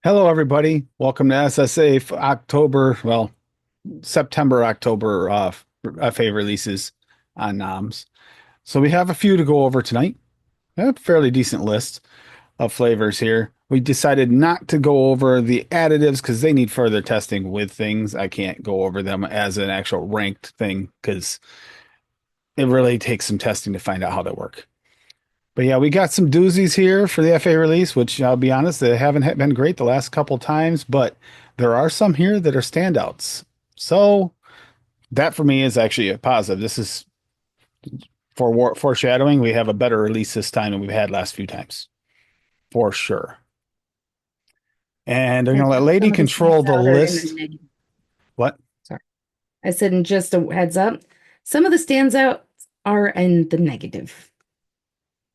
Hello, everybody. Welcome to SSA October, September, October FA releases on NOMs. So we have a few to go over tonight. A fairly decent list of flavors here. We decided not to go over the additives because they need further testing with things. I can't go over them as an actual ranked thing because it really takes some testing to find out how they work. But yeah, we got some doozies here for the FA release, which I'll be honest, they haven't been great the last couple times, but there are some here that are standouts. So that for me is actually a positive. This is foreshadowing. We have a better release this time than we've had last few times, for sure. And I'm And gonna let just Lady some of the control the standout are in the list. negative. What? Sorry. I said, and just a heads up, some of the standouts are in the negative.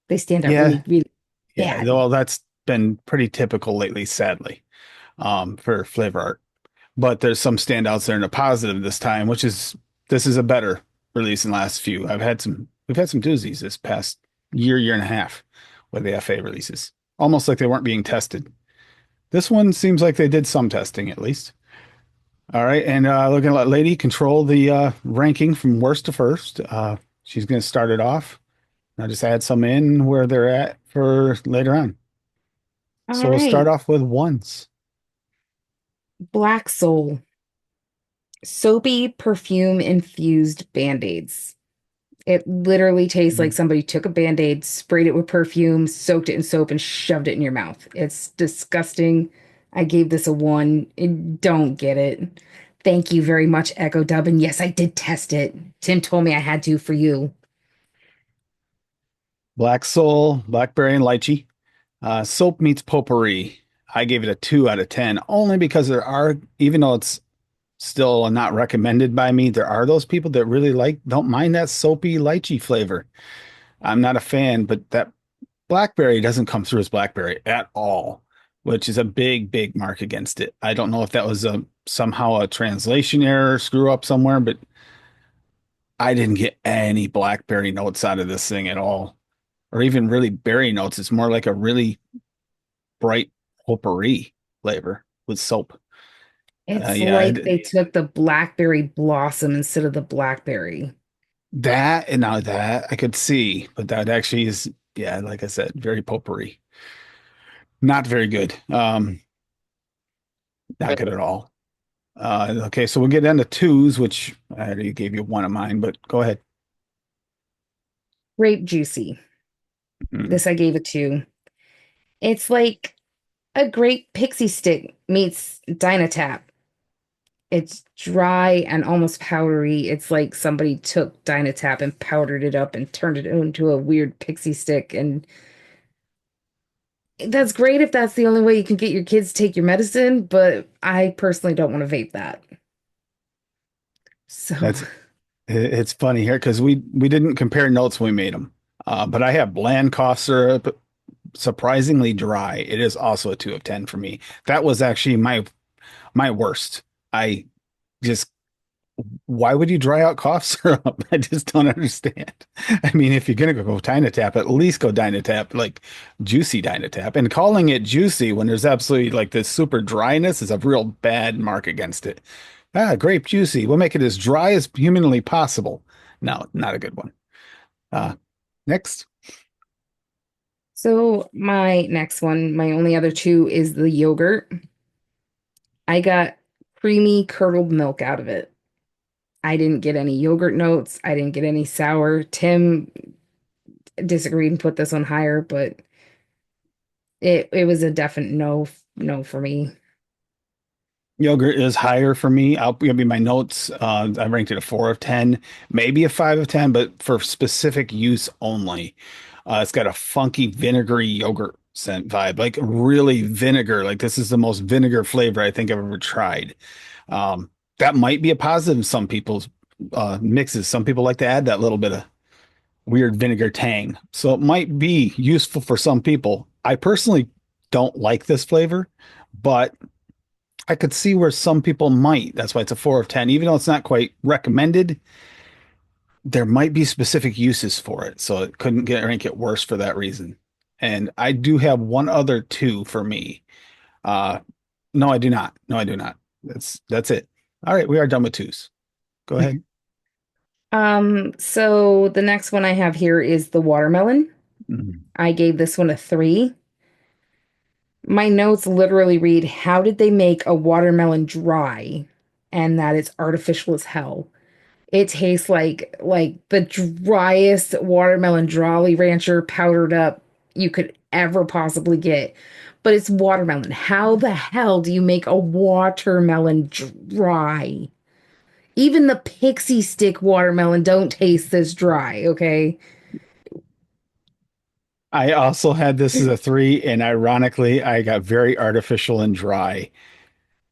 They stand out Yeah, really, really yeah. bad. Well, that's been pretty typical lately, sadly, for flavor art. But there's some standouts there in a positive this time, which is this is a better release than last few. We've had some doozies this past year and a half with the FA releases, almost like they weren't being tested. This one seems like they did some testing at least. All right, and looking to let Lady control the ranking from worst to first. She's going to start it off. I'll just add some in where they're at for later on. So All we'll start right. off with ones. Black Soul, soapy perfume infused band-aids. It literally tastes like somebody took a band-aid, sprayed it with perfume, soaked it in soap, and shoved it in your mouth. It's disgusting. I gave this a one. Don't get it. Thank you very much, Echo Dub. And yes, I did test it. Tim told me I had to for you. Black Soul, Blackberry, and Lychee. Soap meets potpourri. I gave it a 2 out of 10, only because there are, even though it's still not recommended by me, there are those people that really don't mind that soapy lychee flavor. I'm not a fan, but that blackberry doesn't come through as blackberry at all, which is a big mark against it. I don't know if that was somehow a translation error, screw up somewhere, but I didn't get any blackberry notes out of this thing at all, or even really berry notes. It's more like a really bright potpourri flavor with soap. It's Yeah, like they took the blackberry blossom instead of the blackberry. that and now that I could see, but that actually is, yeah, like I said, very potpourri. Not very good. Not good at all. Okay, so we'll get into twos, which I already gave you one of mine, but go ahead. Grape Juicy. Mm. This I gave a two. It's like a grape pixie stick meets Dynatap. It's dry and almost powdery. It's like somebody took Dynatap and powdered it up and turned it into a weird pixie stick. And that's great if that's the only way you can get your kids to take your medicine, but I personally don't want to vape that. So, That's it's funny here because we didn't compare notes when we made them. But I have bland cough syrup, surprisingly dry. It is also a 2 of 10 for me. That was actually my worst. I just why would you dry out cough syrup? I just don't understand. I mean, if you're gonna go Dynatap, at least go Dynatap, like juicy Dynatap. And calling it juicy when there's absolutely like this super dryness is a real bad mark against it. Ah, grape juicy. We'll make it as dry as humanly possible. No, not a good one. Uh, next. so my next one, my only other two is the yogurt. I got creamy curdled milk out of it. I didn't get any yogurt notes. I didn't get any sour. Tim disagreed and put this on higher, but it was a definite no for me. Yogurt is higher for me. I'll give you my notes. I ranked it a 4 of 10, maybe a 5 of 10, but for specific use only. It's got a funky vinegary yogurt scent vibe, like really vinegar. Like this is the most vinegar flavor I think I've ever tried. That might be a positive in some people's mixes. Some people like to add that little bit of weird vinegar tang. So it might be useful for some people. I personally don't like this flavor, but I could see where some people might. That's why it's a 4 of 10. Even though it's not quite recommended, there might be specific uses for it. So it couldn't get rank it worse for that reason. And I do have one other two for me. No, I do not. No, I do not. That's it. All right, we are done with twos. Go ahead. So the next one I have here is the watermelon. Mm. I gave this one a 3. My notes literally read, how did they make a watermelon dry? And that it's artificial as hell. It tastes like the driest watermelon Jolly Rancher powdered up you could ever possibly get. But it's watermelon. How the hell do you make a watermelon dry? Even the pixie stick watermelon don't taste this dry, okay? I also had this as a three, and ironically, I got very artificial and dry.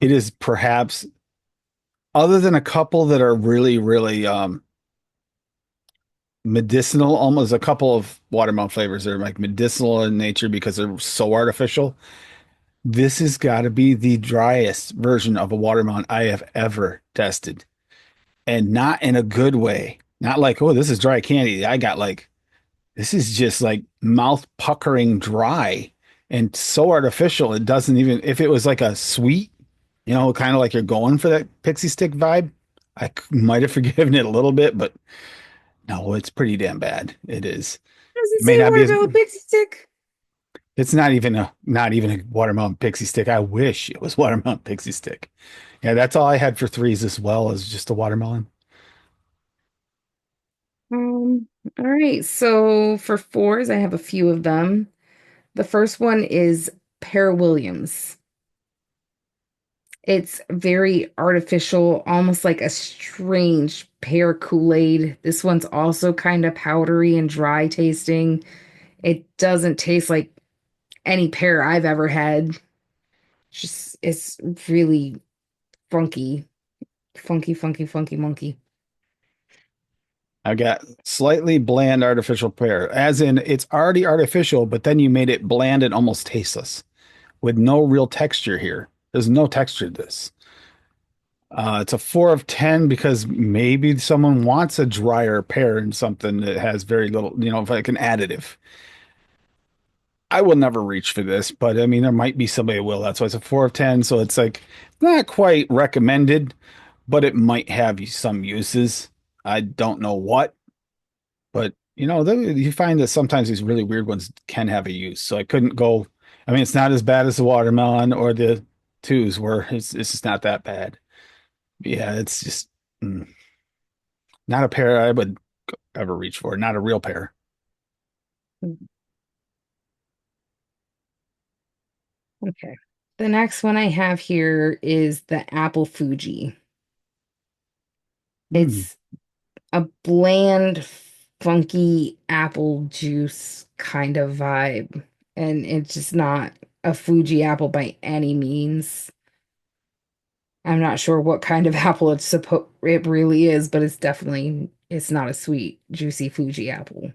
It is perhaps, other than a couple that are really, really medicinal, almost a couple of watermelon flavors that are like medicinal in nature because they're so artificial. This has got to be the driest version of a watermelon I have ever tested, and not in a good way. Not like, oh, this is dry candy. I got like, this is just like mouth puckering dry and so artificial. It doesn't even, if it was like a sweet, kind of like you're going for that pixie stick vibe, might have forgiven it a little bit, but no, it's pretty damn bad. It is. Does it It may say not be as, watermelon pixie stick? it's not even a watermelon pixie stick. I wish it was watermelon pixie stick. Yeah, that's all I had for threes as well as just a watermelon. All right. So for fours, I have a few of them. The first one is Pear Williams. It's very artificial, almost like a strange pear Kool-Aid. This one's also kind of powdery and dry tasting. It doesn't taste like any pear I've ever had. Just it's really funky, funky, funky, funky, monkey. I got slightly bland artificial pear, as in it's already artificial, but then you made it bland and almost tasteless with no real texture here. There's no texture to this. It's a 4 of 10 because maybe someone wants a drier pear and something that has very little, like an additive. I will never reach for this, but I mean, there might be somebody who will. That's why it's a 4 of 10. So it's like not quite recommended, but it might have some uses. I don't know what, but you find that sometimes these really weird ones can have a use. So I couldn't go. I mean, it's not as bad as the watermelon or the twos where it's just not that bad. Yeah, it's just not a pair I would ever reach for. Not a real pair. Okay. The next one I have here is the apple Fuji. Hmm. It's a bland, funky apple juice kind of vibe. And it's just not a Fuji apple by any means. I'm not sure what kind of apple it really is, but it's not a sweet, juicy Fuji apple.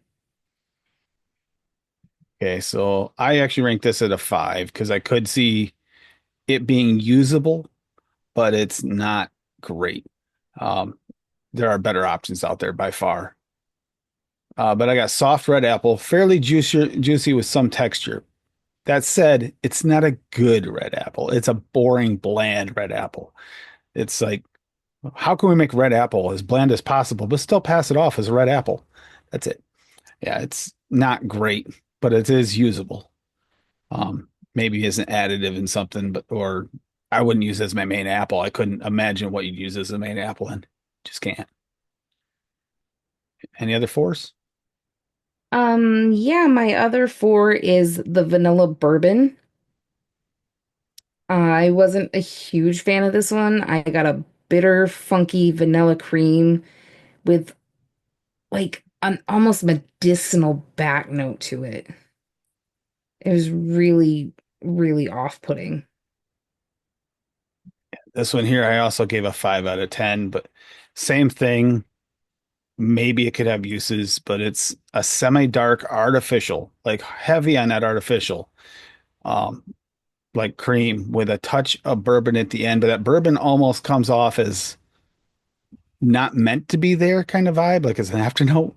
Okay, so I actually ranked this at a 5 because I could see it being usable, but it's not great. Um, there are better options out there by far. But I got soft red apple, fairly juicy with some texture. That said, it's not a good red apple. It's a boring, bland red apple. It's like, how can we make red apple as bland as possible, but still pass it off as a red apple? That's it. Yeah, it's not great, but it is usable. Maybe as an additive in something, but or I wouldn't use it as my main apple. I couldn't imagine what you'd use as a main apple in. Just can't. Any other fours? Yeah, my other four is the vanilla bourbon. I wasn't a huge fan of this one. I got a bitter, funky vanilla cream with like an almost medicinal back note to it. It was really, really off-putting. This one here, I also gave a 5 out of 10, but same thing. Maybe it could have uses, but it's a semi-dark artificial, like heavy on that artificial, um, like cream with a touch of bourbon at the end, but that bourbon almost comes off as not meant to be there kind of vibe, like as an afternote.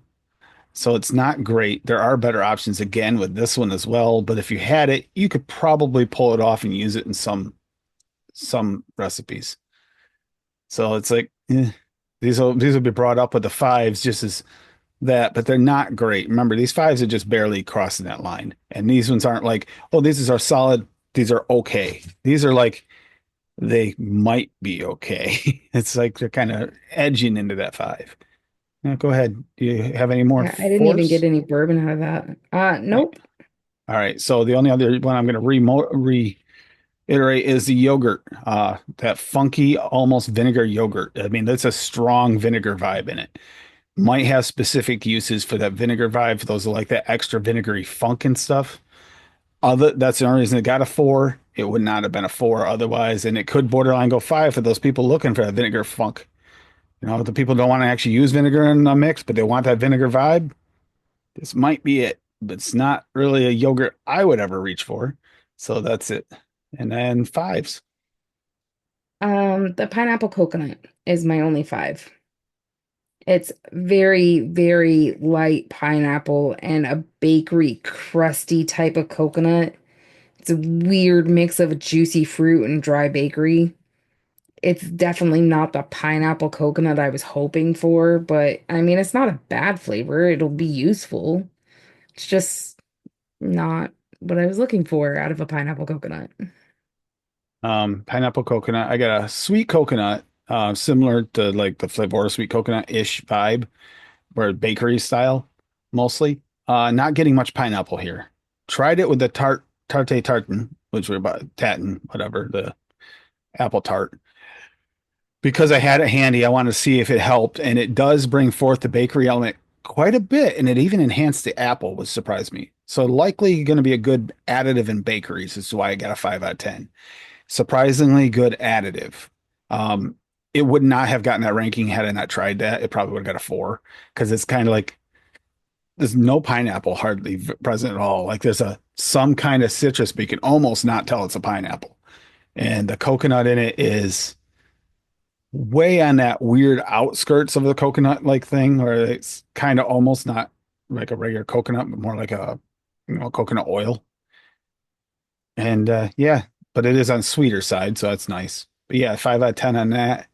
So it's not great. There are better options again with this one as well, but if you had it, you could probably pull it off and use it in some recipes. So it's like these will be brought up with the fives just as that, but they're not great. Remember, these fives are just barely crossing that line, and these ones aren't like, oh, these are solid. These are okay. These are like they might be okay. It's like they're kind of edging into that five. Now, go ahead. Do you have any more Yeah, I didn't even get fours? any bourbon out of that. Nope. All right. So the only other one I'm going to reiterate is the yogurt. That funky, almost vinegar yogurt. I mean, that's a strong vinegar vibe in it. Might have specific uses for that vinegar vibe for those who like that extra vinegary funk and stuff. That's the only reason it got a four. It would not have been a four otherwise, and it could borderline go five for those people looking for that vinegar funk. You know, the people don't want to actually use vinegar in a mix, but they want that vinegar vibe. This might be it, but it's not really a yogurt I would ever reach for. So that's it. And then fives. The pineapple coconut is my only five. It's very, very light pineapple and a bakery crusty type of coconut. It's a weird mix of a juicy fruit and dry bakery. It's definitely not the pineapple coconut I was hoping for, but I mean, it's not a bad flavor. It'll be useful. It's just not what I was looking for out of a pineapple coconut. Pineapple coconut. I got a sweet coconut, similar to like the FlavourArt sweet coconut-ish vibe, where bakery style mostly. Not getting much pineapple here. Tried it with the tarte tartan, which were about tatin, whatever, the apple tart. Because I had it handy, I wanted to see if it helped, and it does bring forth the bakery element quite a bit, and it even enhanced the apple, which surprised me. So likely going to be a good additive in bakeries. This is why I got a 5 out of 10. Surprisingly good additive. Um, it would not have gotten that ranking had I not tried that. It probably would have got a four because it's kind of like there's no pineapple hardly present at all. Like there's a some kind of citrus, but you can almost not tell it's a pineapple. And the coconut in it is way on that weird outskirts of the coconut like thing, where it's kind of almost not like a regular coconut, but more like a coconut oil. And yeah, but it is on sweeter side, so that's nice. But yeah, 5 out of 10 on that.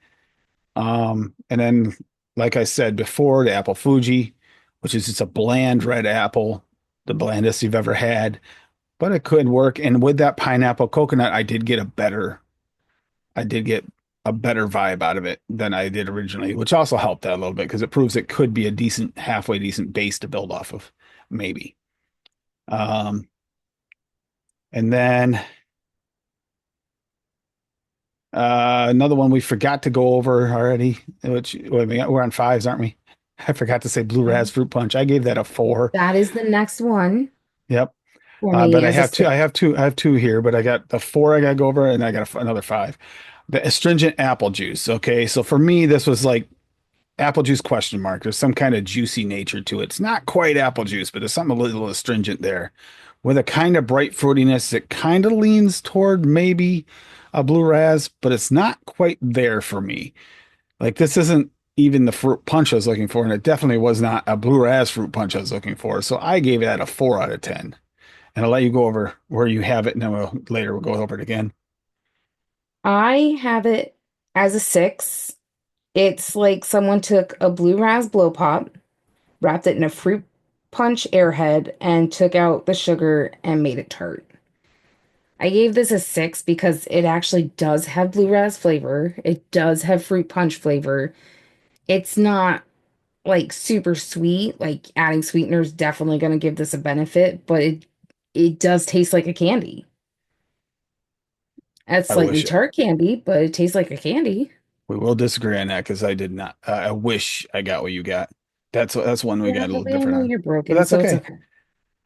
And then like I said before, the apple Fuji, which is just a bland red apple, the blandest you've ever had, but it could work. And with that pineapple coconut, I did get a better vibe out of it than I did originally, which also helped that a little bit because it proves it could be a decent, halfway decent base to build off of, maybe. Um, and then another one we forgot to go over already, which wait, we're on fives, aren't we? I forgot to say blue raz Um, fruit punch. I gave that a four. That is the next one Yep. for me But I as a have two. six. I have two here, but I got the four I got to go over, and I got another five. The astringent apple juice. Okay, so for me, this was like apple juice question mark. There's some kind of juicy nature to it. It's not quite apple juice, but there's something a little astringent there with a kind of bright fruitiness that kind of leans toward maybe a blue raz, but it's not quite there for me. Like this isn't even the fruit punch I was looking for, and it definitely was not a blue raz fruit punch I was looking for. So I gave that a 4 out of 10. And I'll let you go over where you have it, and then we'll go over it again. I have it as a six. It's like someone took a blue ras blow pop, wrapped it in a fruit punch airhead, and took out the sugar and made it tart. I gave this a six because it actually does have blue ras flavor. It does have fruit punch flavor. It's not like super sweet. Like adding sweetener is definitely going to give this a benefit, but it does taste like a candy. It's I slightly wish tart candy, but it tastes like a candy. we will disagree on that because I did not. I wish I got what you got. That's one we Yeah, got a but little we all different know on, you're but broken, that's so it's okay. okay.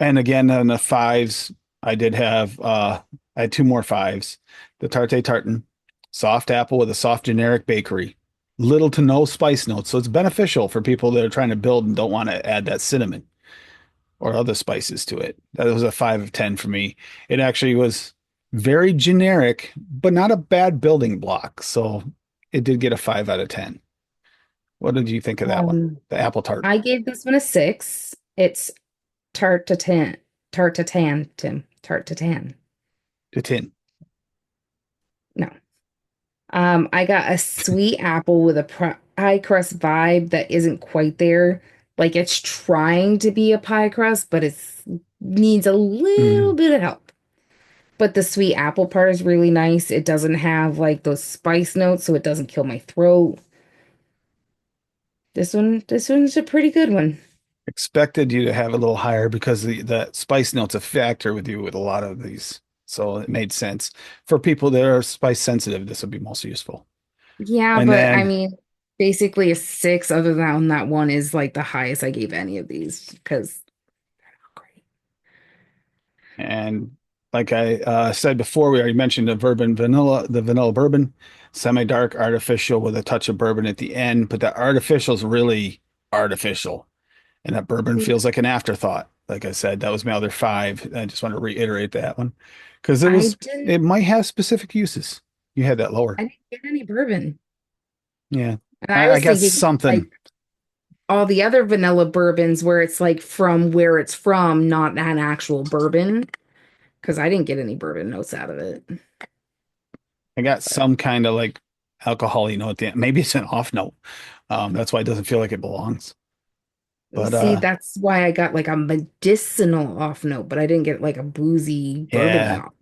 And again, on the fives, I did have I had two more fives. The Tarte Tartan, soft apple with a soft generic bakery, little to no spice notes, so it's beneficial for people that are trying to build and don't want to add that cinnamon or other spices to it. That was a 5 of 10 for me. It actually was very generic, but not a bad building block. So it did get a 5 out of 10. What did you think of that one? Um, The apple tart I gave this one a six. It's tart to tan, Tim, tart to tan. to tin. No. I got a sweet apple with a pie crust vibe that isn't quite there. Like it's trying to be a pie crust, but it's needs a little Mm. bit of help. But the sweet apple part is really nice. It doesn't have like those spice notes, so it doesn't kill my throat. This one's a pretty good one. Expected you to have a little higher because the spice note's a factor with you with a lot of these. So it made sense. For people that are spice sensitive, this would be most useful. Yeah, And but I then, mean, basically a six, other than that one is like the highest I gave any of these because great. and like I said before, we already mentioned the vanilla bourbon, semi-dark, artificial with a touch of bourbon at the end, but that artificial is really artificial. And that bourbon feels like an afterthought. Like I said, that was my other five. I just want to reiterate that one because I didn't it might have specific uses. You had that lower. I didn't get any bourbon. Yeah. And I I was got thinking like something. all the other vanilla bourbons where it's like from where it's from, not an actual bourbon. Because I didn't get any bourbon notes out of it. I got But some kind of like alcohol note at the end. Maybe it's an off note. That's why it doesn't feel like it belongs. But see, that's why I got like a medicinal off note, but I didn't get like a boozy bourbony yeah, off.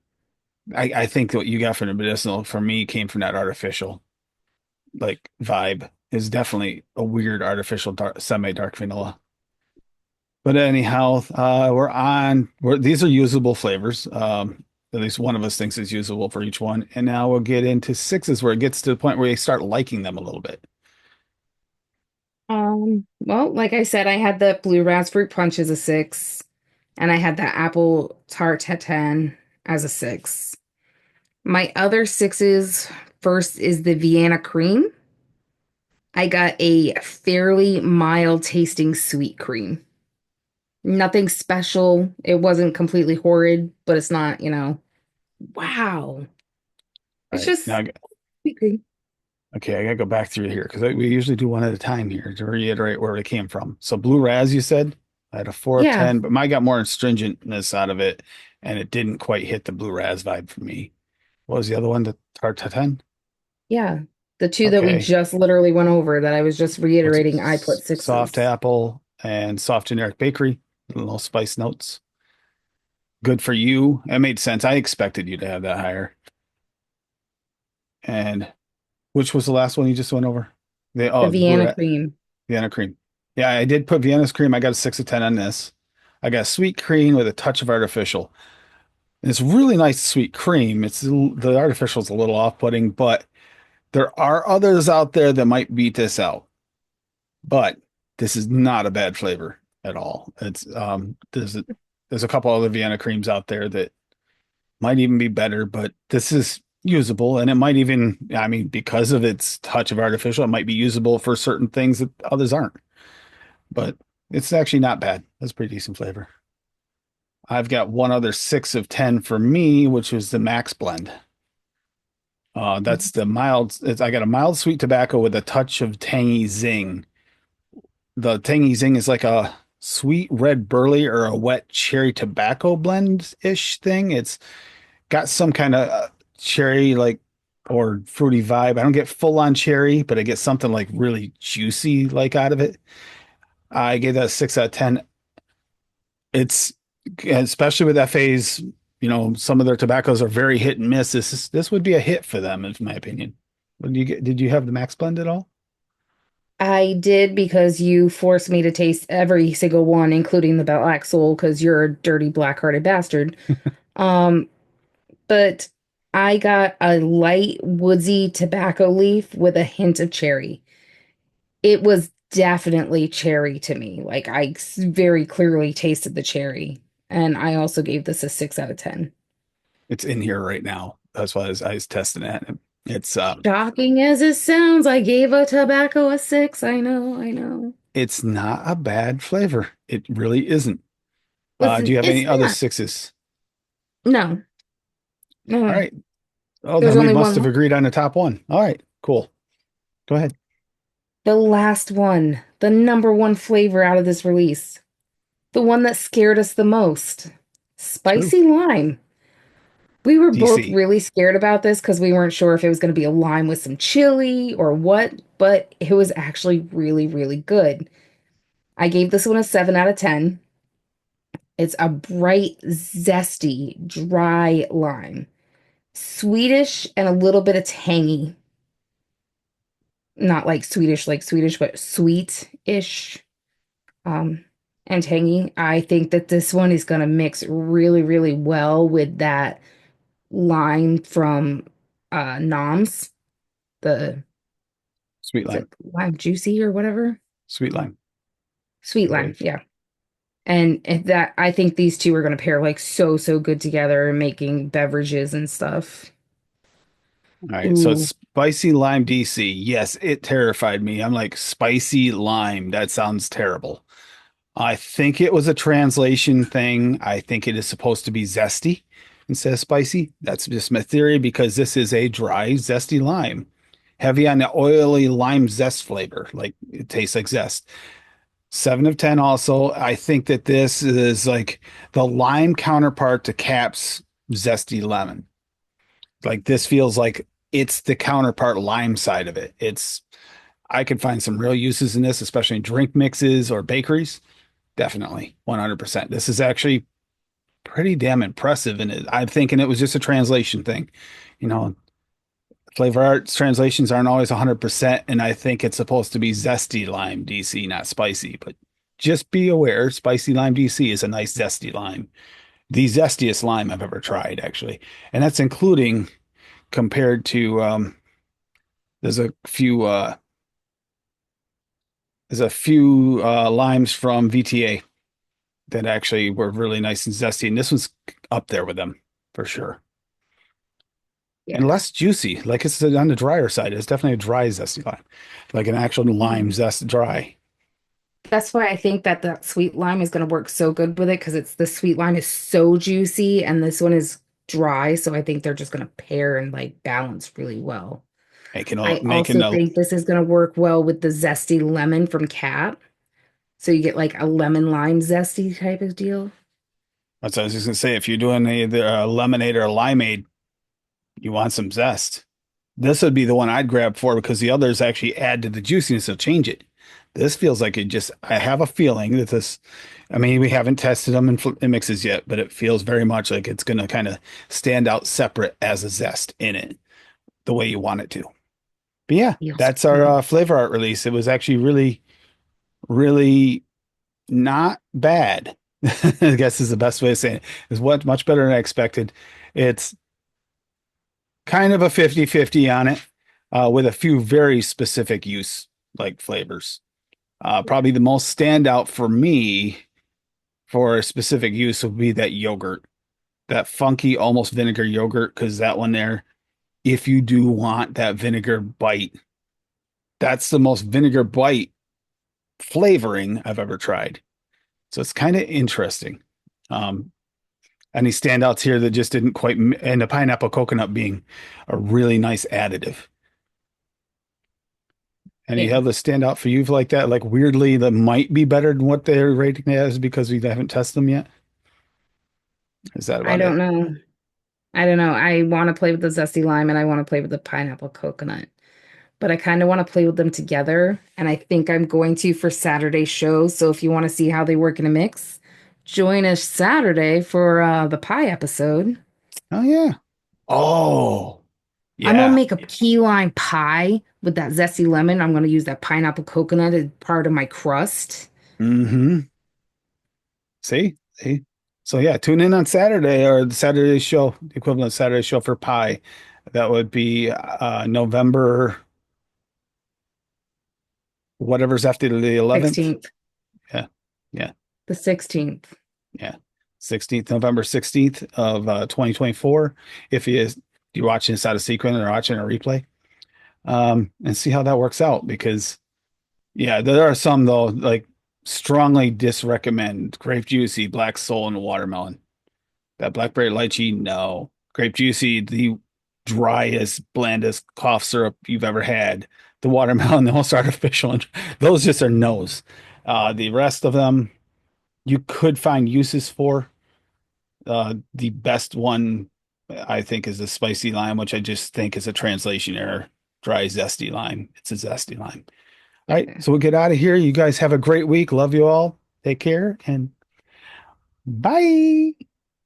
I think what you got from the medicinal for me came from that artificial like vibe. Is definitely a weird artificial semi-dark vanilla. But anyhow, these are usable flavors. At least one of us thinks is usable for each one. And now we'll get into sixes where it gets to the point where you start liking them a little bit. Well, like I said, I had the blue raspberry punch as a six, and I had the apple tart tatin as a six. My other sixes, first is the Vienna cream. I got a fairly mild tasting sweet cream. Nothing special. It wasn't completely horrid, but it's not, wow. All It's right. Now, just sweet cream. okay, I gotta go back through here because we usually do one at a time here to reiterate where it came from. So blue raz, you said I had a four of Yeah, 10, but mine got more astringentness out of it, and it didn't quite hit the blue raz vibe for me. What was the other one? The tart 10? yeah. The two that we Okay. just literally went over that I was just What's it? reiterating, I put Soft sixes. apple and soft generic bakery, little spice notes. Good for you. That made sense. I expected you to have that higher. And which was the last one you just went over? The The blue Vienna rat, cream. Vienna cream. Yeah, I did put Vienna's cream. I got a 6 of 10 on this. I got sweet cream with a touch of artificial. And it's really nice sweet cream. The artificial is a little off-putting, but there are others out there that might beat this out. But this is not a bad flavor at all. There's a couple other Vienna creams out there that might even be better, but this is usable and it might even, I mean, because of its touch of artificial, it might be usable for certain things that others aren't. But it's actually not bad. That's pretty decent flavor. I've got one other 6 of 10 for me, which was the Max Blend. That's the I got a mild sweet tobacco with a touch of tangy zing. The tangy zing is like a sweet red burley or a wet cherry tobacco blend-ish thing. It's got some kind of cherry like or fruity vibe. I don't get full on cherry, but I get something like really juicy like out of it. I gave that a 6 out of 10. It's especially with FAs, some of their tobaccos are very hit and miss. This would be a hit for them, in my opinion. What did you get? Did you have the Max Blend at all? I did because you forced me to taste every single one, including the Black Soul, because you're a dirty black-hearted bastard. Um, but I got a light woodsy tobacco leaf with a hint of cherry. It was definitely cherry to me. Like very clearly tasted the cherry. And I also gave this a 6 out of 10. It's in here right now. That's why I was testing it. Shocking as it sounds, I gave a tobacco a six. I know, I know. It's not a bad flavor. It really isn't. Do Listen, you have it's any other not. sixes? No, All no. right. Oh, There's then we only must one have more. agreed on the top one. All right, cool. Go ahead. The last one, the number one flavor out of this release, the one that scared us the most, True. spicy lime. We were both DC. really scared about this because we weren't sure if it was going to be a lime with some chili or what, but it was actually really, really good. I gave this one a 7 out of 10. It's a bright, zesty, dry lime. Sweetish and a little bit of tangy. Not like Swedish, but sweet-ish. Um, and tangy. I think that this one is going to mix really, really well with that lime from Noms. The Sweet Is lime. it lime juicy or whatever? Sweet lime, Sweet I lime, believe. yeah. And that I think these two are going to pair like so, so good together and making beverages and stuff. All right, so it's Ooh, spicy lime DC. Yes, it terrified me. I'm like, spicy lime. That sounds terrible. I think it was a translation thing. I think it is supposed to be zesty instead of spicy. That's just my theory because this is a dry, zesty lime, heavy on the oily lime zest flavor. Like it tastes like zest. 7 of 10 also. I think that this is like the lime counterpart to Cap's zesty lemon. Like this feels like it's the counterpart lime side of it. I could find some real uses in this, especially in drink mixes or bakeries. Definitely, 100%. This is actually pretty damn impressive. And I'm thinking it was just a translation thing. You know, Flavor Arts translations aren't always 100%. And I think it's supposed to be zesty lime DC, not spicy. But just be aware, spicy lime DC is a nice zesty lime. The zestiest lime I've ever tried, actually. And that's including compared to, there's a few, limes from VTA that actually were really nice and zesty. And this one's up there with them for sure. And yeah. less juicy. Like it's on the drier side. It's definitely a dry zesty lime, like an actual lime Mhm. zest dry. That's why I think that that sweet lime is going to work so good with it because it's the sweet lime is so juicy and this one is dry. So I think they're just going to pair and like balance really well. I Making also a, think this is going to work well with the zesty lemon from Cat. So you get like a lemon lime zesty type of deal. that's what I was just gonna say. If you're doing either a lemonade or a limeade, you want some zest. This would be the one I'd grab for because the others actually add to the juiciness of change it. This feels like it just, I have a feeling that this, I mean, we haven't tested them in mixes yet, but it feels very much like it's going to kind of stand out separate as a zest in it, the way you want it to. But yeah, Feels that's our good. flavor art release. It was actually really, really not bad. I guess is the best way of saying it. It's what much better than I expected. It's kind of a 50-50 on it, with a few very specific use like flavors. Probably the most standout for me for a specific use would be that yogurt, that funky, almost vinegar yogurt, because that one there, if you do want that vinegar bite, that's the most vinegar bite flavoring I've ever tried. So it's kind of interesting. Um, any standouts here that just didn't quite, and the pineapple coconut being a really nice additive. Any Yeah. other standout for you like that? Like weirdly, that might be better than what they're rating it as because we haven't tested them yet. Is that I about don't it? know. I don't know. I want to play with the zesty lime and I want to play with the pineapple coconut, but I kind of want to play with them together. And I think I'm going to for Saturday's show. So if you want to see how they work in a mix, join us Saturday for the pie episode. Oh yeah. Oh I'm gonna yeah. make a key lime pie with that zesty lemon. I'm gonna use that pineapple coconut as part of my crust. Mm-hmm. See. So yeah, tune in on Saturday or the Saturday show, the equivalent of Saturday show for pie. That would be November, whatever's after the 11th. 16th, Yeah. Yeah. the 16th. Yeah. 16th, November 16th of 2024. If you're watching this out of sequence or watching a replay. And see how that works out because yeah, there are some though, like strongly disrecommend grape juicy, black soul, and watermelon. That blackberry lychee, no. Grape juicy, the driest, blandest cough syrup you've ever had. The watermelon, the most artificial, those just are no's. The rest of them you could find uses for. The best one. I think is a spicy lime, which I just think is a translation error. Dry, zesty lime. It's a zesty lime. All right, Yeah. so we'll get out of here. You guys have a great week. Love you all. Take care and bye.